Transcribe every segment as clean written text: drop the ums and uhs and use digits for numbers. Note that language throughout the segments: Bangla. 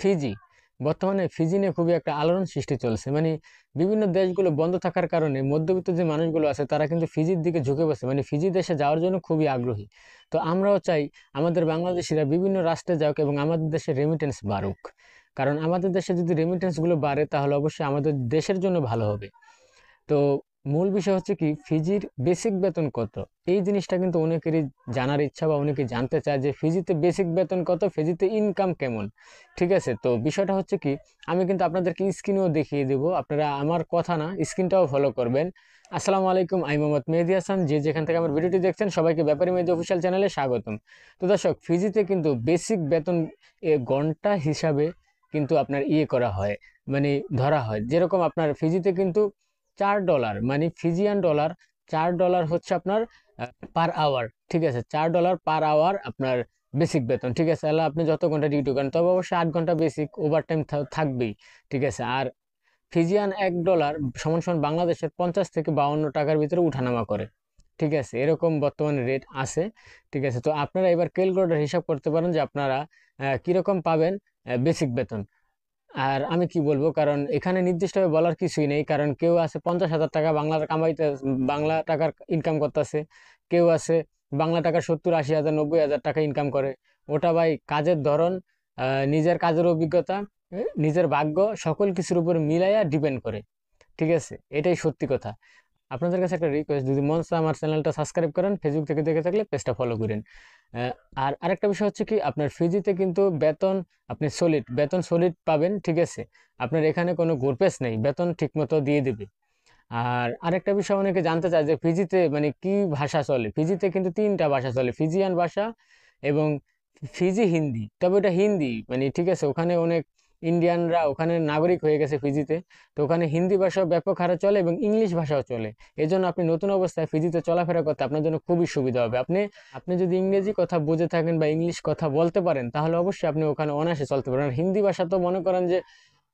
ফিজি। বর্তমানে ফিজি নিয়ে খুবই একটা আলোড়ন সৃষ্টি চলছে, মানে বিভিন্ন দেশগুলো বন্ধ থাকার কারণে মধ্যবিত্ত যে মানুষগুলো আছে তারা কিন্তু ফিজির দিকে ঝুঁকে পড়ছে, মানে ফিজি দেশে যাওয়ার জন্য খুবই আগ্রহী। তো আমরাও চাই আমাদের বাংলাদেশিরা বিভিন্ন রাষ্ট্রে যাক এবং আমাদের দেশে রেমিটেন্স বাড়ুক। কারণ আমাদের দেশে যদি রেমিটেন্স গুলো বাড়ে তাহলে অবশ্যই আমাদের দেশের জন্য ভালো হবে। তো মূল বিষয় হচ্ছে কি, ফিজির বেসিক বেতন কত, এই জিনিসটা কিন্তু অনেকেরই জানার ইচ্ছা বা অনেকে জানতে চায় যে ফিজিতে বেসিক বেতন কত, ফিজিতে ইনকাম কেমন। ঠিক আছে, তো বিষয়টা হচ্ছে কি, আমি কিন্তু আপনাদেরকে স্ক্রিনেও দেখিয়ে দেব, আপনারা আমার কথা না স্ক্রিনটাও ফলো করবেন। আসসালামু আলাইকুম, আমি মোহাম্মদ মেহেদী হাসান। যে যেখান থেকে আমার ভিডিওটি দেখছেন সবাইকে ব্যাপারী মেহেদী অফিসিয়াল চ্যানেলে স্বাগতম। তো দর্শক, ফিজিতে কিন্তু বেসিক বেতন ঘন্টা হিসাবে কিন্তু আপনার করা হয়, মানে ধরা হয়। যেরকম আপনার ফিজিতে কিন্তু $4, মানে ফিজিয়ান ডলার, $4 হচ্ছে আপনার পার আওয়ার। ঠিক আছে, $4 পার আওয়ার আপনার বেসিক বেতন। ঠিক আছে, তাহলে আপনি যত ঘন্টা ডিউটি করেন, তবে অবশ্যই 8 ঘন্টা বেসিক ওভার টাইম থাকবেই। ঠিক আছে, আর ফিজিয়ান $1 সমান সমান বাংলাদেশের 50 থেকে 52 টাকার ভিতরে উঠানামা করে। ঠিক আছে, এরকম বর্তমানে রেট আছে। ঠিক আছে, তো আপনারা এবার ক্যালকুলেটর হিসাব করতে পারেন যে আপনারা কিরকম পাবেন বেসিক বেতন। আর আমি কি বলবো, কারণ এখানে নির্দিষ্টভাবে বলার কিছুই নেই, কারণ কেউ আছে 50,000 টাকা বাংলা টাকার ইনকাম করতেছে, কেউ আছে বাংলা টাকার 70-80 হাজার 90,000 টাকা ইনকাম করে। ওটা ভাই কাজের ধরন, নিজের কাজের অভিজ্ঞতা, নিজের ভাগ্য, সকল কিছুর উপর মিলাইয়া ডিপেন্ড করে। ঠিক আছে, এটাই সত্যি কথা। আপনাদের কাছে একটা রিকোয়েস্ট, যদি মন চায় আমার চ্যানেলটা সাবস্ক্রাইব করেন, ফেসবুক থেকে দেখে থাকলে পেজটা ফলো করেন। আর আরেকটা বিষয় হচ্ছে কি, আপনার ফিজিতে কিন্তু বেতন, আপনি বেতন সলিড পাবেন। ঠিক আছে, আপনার এখানে কোনো গোরপেস নেই, বেতন ঠিক মতো দিয়ে দিবে। আর আরেকটা বিষয় অনেকে জানতে চায় যে ফিজিতে মানে কি ভাষা চলে। ফিজিতে কিন্তু 3টা ভাষা চলে, ফিজিয়ান ভাষা এবং ফিজি হিন্দি। তবে ওটা হিন্দি, মানে ঠিক আছে, ওখানে অনেক ইন্ডিয়ানরা ওখানে নাগরিক হয়ে গেছে ফিজিতে। তো ওখানে হিন্দি ভাষাও ব্যাপক হারে চলে এবং ইংলিশ ভাষাও চলে। এই জন্য আপনি নতুন অবস্থায় ফিজিতে চলাফেরা করতে আপনার জন্য খুবই সুবিধা হবে। আপনি আপনি যদি ইংরেজি কথা বুঝে থাকেন বা ইংলিশ কথা বলতে পারেন, তাহলে অবশ্যই আপনি ওখানে অনায়াসে চলতে পারেন। আর হিন্দি ভাষা তো মনে করেন যে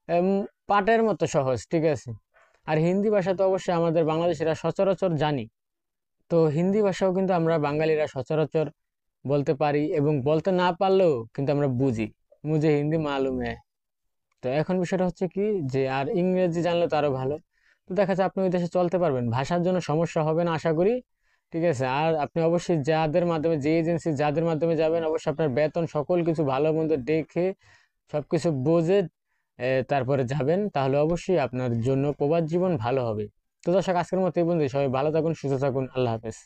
এম, পাটের মতো সহজ। ঠিক আছে, আর হিন্দি ভাষা তো অবশ্যই আমাদের বাংলাদেশিরা সচরাচর জানি। তো হিন্দি ভাষাও কিন্তু আমরা বাঙালিরা সচরাচর বলতে পারি, এবং বলতে না পারলেও কিন্তু আমরা বুঝি। মুঝে হিন্দি মালুম হ্যায়। তো এখন বিষয়টা হচ্ছে কি, যে আর ইংরেজি জানলে তো আরো ভালো। তো দেখা যাচ্ছে আপনি ওই দেশে চলতে পারবেন, ভাষার জন্য সমস্যা হবে না আশা করি। ঠিক আছে, আর আপনি অবশ্যই যাদের মাধ্যমে, যে এজেন্সি যাদের মাধ্যমে যাবেন, অবশ্যই আপনার বেতন সকল কিছু ভালো মন্দ দেখে সবকিছু বুঝে তারপরে যাবেন, তাহলে অবশ্যই আপনার জন্য প্রবাস জীবন ভালো হবে। তো দর্শক, আজকের মতো এই পর্যন্তই। সবাই ভালো থাকুন, সুস্থ থাকুন, আল্লাহ হাফেজ।